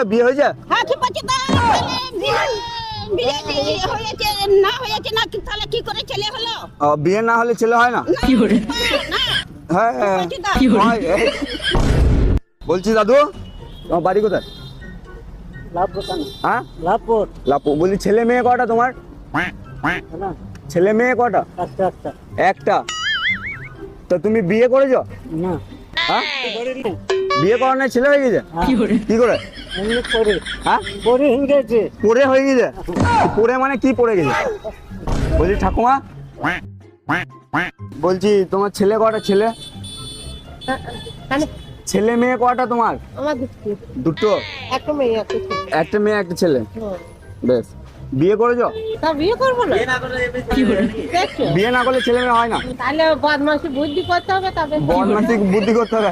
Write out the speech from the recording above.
বিয়ে হয়েছে? হ্যাঁ ঠিক আছে। বিয়ে হয়েছে না হয়েছে না তাহলে কি করে ছেলে হলো? বিয়ে না হলে ছেলে হয় না? না হ্যাঁ হয়। বলছি দাদু, তোমার বাড়ি কোথায়? হ্যাঁ লাভপুর। বলছি ছেলে মেয়ে কটা তোমার? ছেলে মেয়ে কটা? একটা। তো তুমি বিয়ে করেছো? না হ্যাঁ বিয়ে করার নাই, ছেলে হয়ে গেছে? কি করে? হ্যাঁ পরে হয়ে গেছে? পরে মানে কি পড়ে গেছে? বলছি ঠাকুমা, বলছি তোমার ছেলে কটা? ছেলে মেয়ে কটা তোমার? দুটো। একটা মেয়ে একটা ছেলে। বেশ, বিয়ে করেছো? বিয়ে করবো না। বিয়ে না করলে ছেলে মেয়ে হয় না? তাহলে বদমাশি বুদ্ধি করতে হবে, তবে বদমাশি বুদ্ধি করতে হবে।